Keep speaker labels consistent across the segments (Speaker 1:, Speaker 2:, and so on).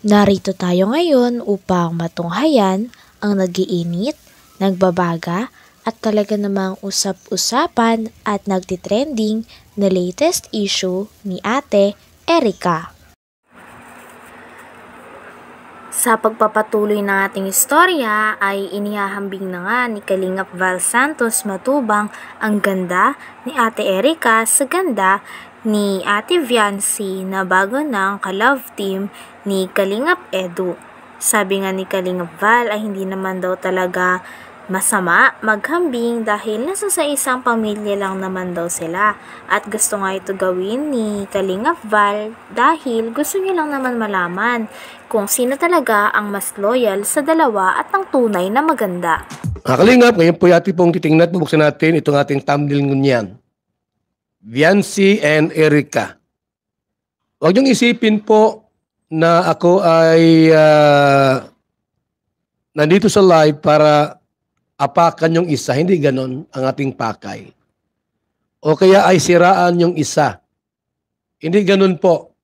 Speaker 1: Narito tayo ngayon upang matunghayan ang nagiinit, nagbabaga at talaga namang usap-usapan at nagtitrending na latest issue ni Ate Erica. Sa pagpapatuloy ng ating istorya ay inihahambing na nga ni Kalingap Val Santos Matubang ang ganda ni Ate Erica sa ganda ni Ate Viancy na bago ng ka-love team ni Kalingap Edu. Sabi nga ni Kalingap Val ay hindi naman daw talaga masama maghambing dahil nasa sa isang pamilya lang naman daw sila at gusto nga ito gawin ni Kalingap Val dahil gusto niya lang naman malaman kung sino talaga ang mas loyal sa dalawa at ang tunay na maganda.
Speaker 2: Mga Kalingap, ngayon po ating pong titingnan at bubuksan natin itong ating thumbnail ngunyan. Viancy and Erica. Huwag niyong isipin po na ako ay nandito sa live para apakan yung isa. Hindi ganon ang ating pakay. O kaya ay siraan yung isa. Hindi ganon po.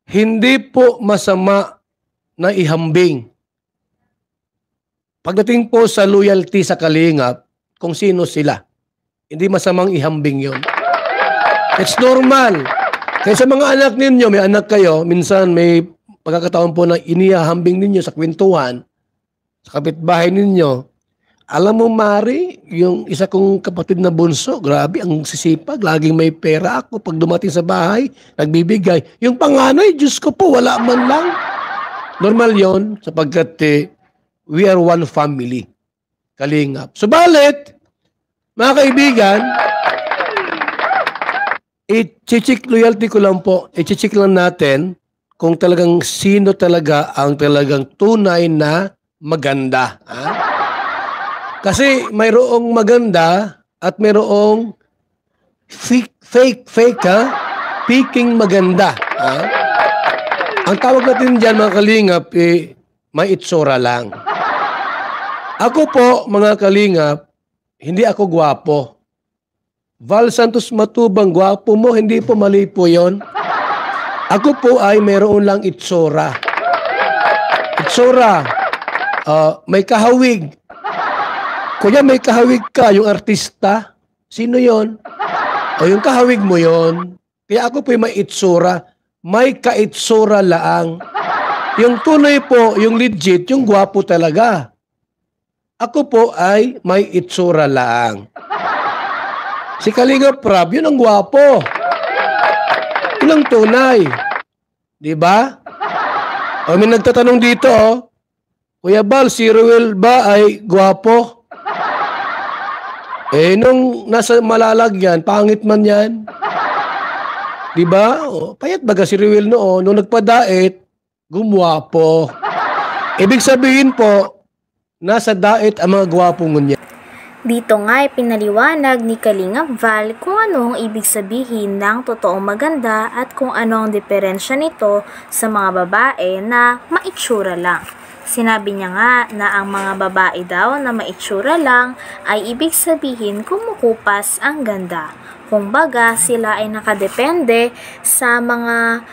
Speaker 2: Hindi po masama na ihambing. Pagdating po sa loyalty sa Kalingap, kung sino sila, hindi masamang ihambing yon. It's normal. Kaya sa mga anak ninyo, may anak kayo, minsan may pagkakataon po na inihahambing ninyo sa kwentuhan, sa kapitbahay ninyo. Alam mo, Mari, yung isa kong kapatid na bunso, grabe, ang sisipag, laging may pera ako. Pag dumating sa bahay, nagbibigay. Yung panganay, Diyos ko po, wala man lang. Normal yon sapagkat we are one family. Kalingap. Subalit, mga kaibigan, i-check loyalty ko lang po, i-check lang natin kung talagang sino talaga ang talagang tunay na maganda. Ha? Kasi mayroong maganda at mayroong fake ha? Peking maganda. Ha? Ang tawag natin dyan mga Kalingap, may itsura lang. Ako po mga Kalingap, hindi ako gwapo. Val Santos Matubang, gwapo mo, hindi po mali po yon. Ako po ay mayroon lang itsura. Itsura, may kahawig. Kuya, may kahawig ka, yung artista. Sino yon? O yung kahawig mo yon. Kaya ako po may itsura. May kaitsura laang. Yung tunay po, yung legit, yung gwapo talaga. Ako po ay may itsura laang. Si Kalingap Prab, yun ang gwapo. Yun ang tunay. Diba? O may nagtatanong dito, Kuya Bal, si Ruel ba ay gwapo? Nung nasa malalagyan, pangit man yan. Diba? Payat baga si Ruel noon, nung nagpa-diet, gumwapo. Ibig sabihin po, nasa diet ang mga gwapong ngunya.
Speaker 1: Dito nga ay pinaliwanag ni Kalingap Val kung ano ang ibig sabihin ng totoong maganda at kung ano ang diferensya nito sa mga babae na maitsura lang. Sinabi niya nga na ang mga babae daw na maitsura lang ay ibig sabihin kumukupas ang ganda. Kung baga sila ay nakadepende sa mga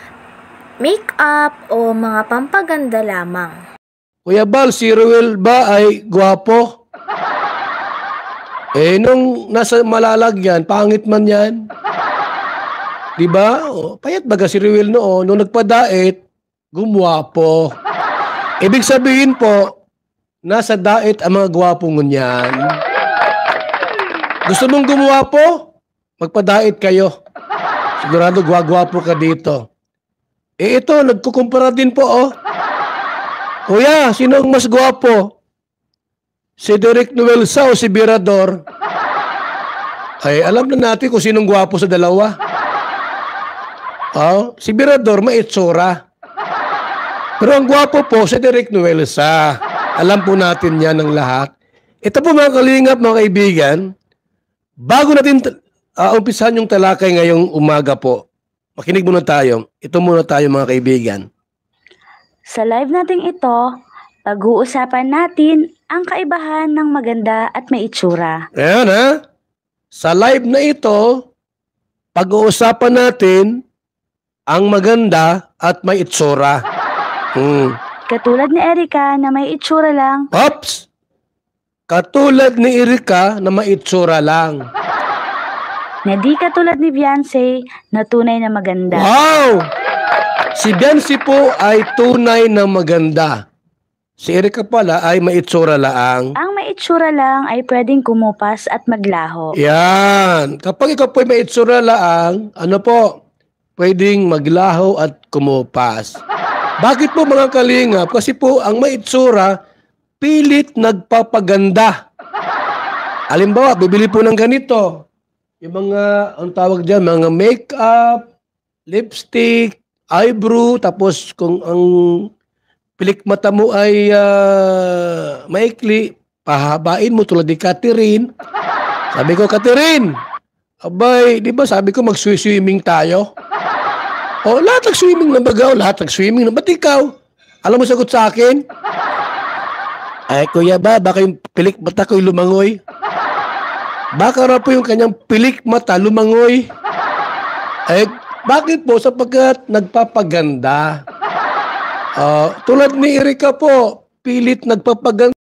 Speaker 1: make-up o mga pampaganda lamang.
Speaker 2: Kuya Bal, si Ruel ba ay gwapo? Nung nasa malalagyan, pangit man yan. Diba? Payat baga si Ruel noon, nung nagpa-diet, gumwapo. Ibig sabihin po, nasa diet ang mga gwapong ngunyan. Gusto mong gumwapo? Magpa-diet kayo. Sigurado gwagwapo ka dito. Ito, nagkukumpara din po, Kuya, sino ang mas gwapo? Si Derek Nuelsa o si Birador? Ay, alam na natin kung sinong gwapo sa dalawa. Si Birador, maitsura. Pero ang gwapo po, si Derek Nuelsa. Alam po natin yan ng lahat. Ito po mga Kalingap, mga kaibigan, bago natin umpisahan yung talakay ngayong umaga po, makinig muna tayo. Ito muna tayo mga kaibigan.
Speaker 3: Sa live natin ito, pag-uusapan natin ang kaibahan ng maganda at may itsura.
Speaker 2: Ayan Sa live na ito, pag-uusapan natin ang maganda at may itsura.
Speaker 3: Katulad ni Erica na may itsura lang.
Speaker 2: Ops! Katulad ni Erika na maitsura lang.
Speaker 3: Na di katulad ni Beyonce na tunay na maganda.
Speaker 2: Wow! Si Beyonce po ay tunay na maganda. Si Erika pala ay maitsura lang.
Speaker 3: Ang may itsura lang ay pwedeng kumupas at maglaho.
Speaker 2: Yan. Kapag ikaw po ay maitsura lang, ano po? Pwedeng maglaho at kumupas. Bakit po mga kalingap? Kasi po ang maitsura, pilit nagpapaganda. Halimbawa, bibili po ng ganito. Yung mga, ang tawag dyan, mga makeup, lipstick, eyebrow, tapos kung ang pilik mata mo ay maikli, pahabain mo tulad ni Catherine. Sabi ko, Catherine, abay, di ba sabi ko mag-swimming tayo? O, lahat nag-swimming na bagaw, lahat nag-swimming na. Ba't ikaw? Alam mo sagot sa akin? Ay, kuya ba, baka yung pilik mata ko'y lumangoy? Baka na po yung kanyang pilik mata lumangoy? Eh, bakit po? Sapagkat nagpapaganda. Tulad ni Erika po, pilit nagpapaganda.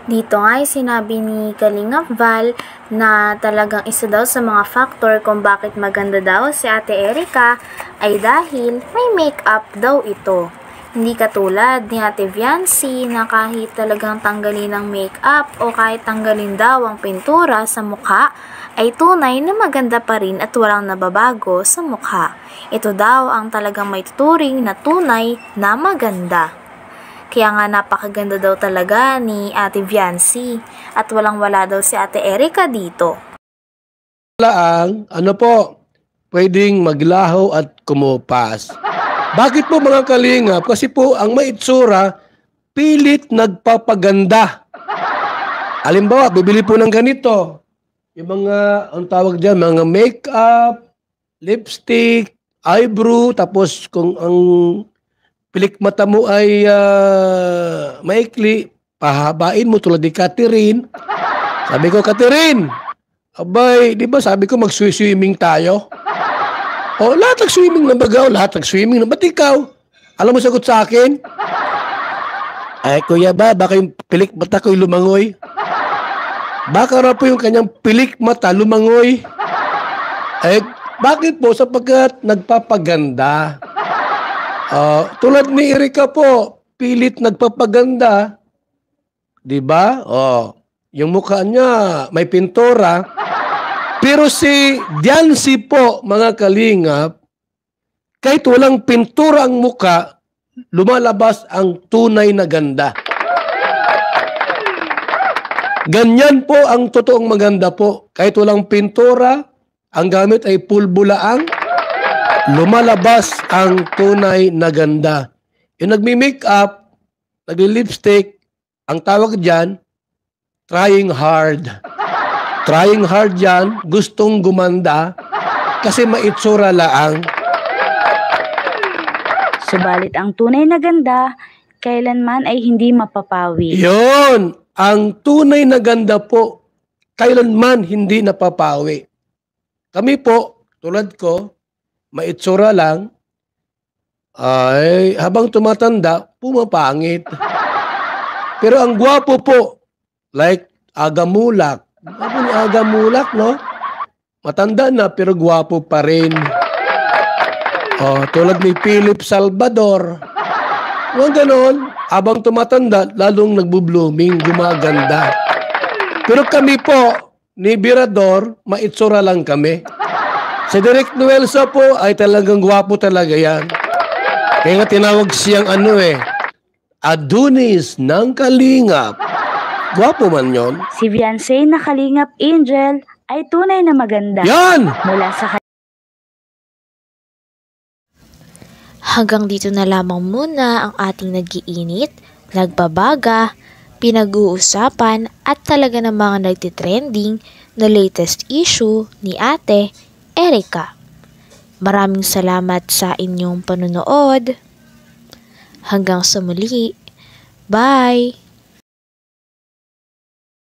Speaker 1: Dito nga ay sinabi ni Kalingap Val na talagang isa daw sa mga factor kung bakit maganda daw si Ate Erica ay dahil may makeup daw ito. Hindi katulad ni Ate Beyonce na kahit talagang tanggalin ang makeup o kahit tanggalin daw ang pintura sa mukha ay tunay na maganda pa rin at walang nababago sa mukha. Ito daw ang talagang may tuturing na tunay na maganda. Kaya nga napakaganda daw talaga ni Ate Beyonce at walang-wala daw si Ate Erica dito.
Speaker 2: Ano po, pwedeng maglaho at kumupas. Bakit po mga kalingap? Kasi po ang maitsura, pilit nagpapaganda. Halimbawa, bibili po ng ganito. Yung mga, ang tawag dyan, mga makeup, lipstick, eyebrow, tapos kung ang pilik mata mo ay maikli, pahabain mo tulad ni Catherine. Sabi ko, Catherine, abay, di ba sabi ko mag-swimming tayo? O, lahat nag-swimming na bagaw, lahat nag-swimming na. Ba't ikaw? Alam mo sagot sa akin? Ay, kuya ba, baka yung pilik mata ko'y lumangoy? Baka na po yung kanyang pilik mata lumangoy? Eh, bakit po? Sapagkat nagpapaganda. Tulad ni Erika po, pilit nagpapaganda. Di ba? Yung mukha niya may pintura. Pero si Beyonce po, mga kalingap, kahit walang pintura ang mukha, lumalabas ang tunay na ganda. Ganyan po ang totoong maganda po. Kahit walang pintura, ang gamit ay pulbulaang, lumalabas ang tunay na ganda. Yung nagmi-makeup, nagli-lipstick, ang tawag dyan, trying hard. Trying hard yan, gustong gumanda, kasi maitsura laang.
Speaker 3: Subalit ang tunay na ganda, kailanman ay hindi mapapawi.
Speaker 2: Yun! Ang tunay na ganda po, kailanman hindi napapawi. Kami po, tulad ko, maitsura lang, ay habang tumatanda, pumapangit. Pero ang gwapo po, like Agamulak. Ano ni Agamulak, no? Matanda na pero gwapo pa rin. Tulad ni Philip Salvador. Huwag ganon, habang tumatanda, lalong nagbo-blooming, gumaganda. Pero kami po, ni Birador, maitsura lang kami. Si Direk Nuelsa po ay talagang gwapo talaga yan. Kaya nga tinawag siyang Adonis ng Kalingap. Gwapo man yon.
Speaker 3: Si Beyonce na Kalingap Angel ay tunay na maganda.
Speaker 2: Yan!
Speaker 3: Mula sa
Speaker 1: Hanggang dito na lamang muna ang ating nag-iinit, nagbabaga, pinag-uusapan at talaga ng mga nagtitrending na latest issue ni Ate Erica. Maraming salamat sa inyong panunood. Hanggang sa muli. Bye!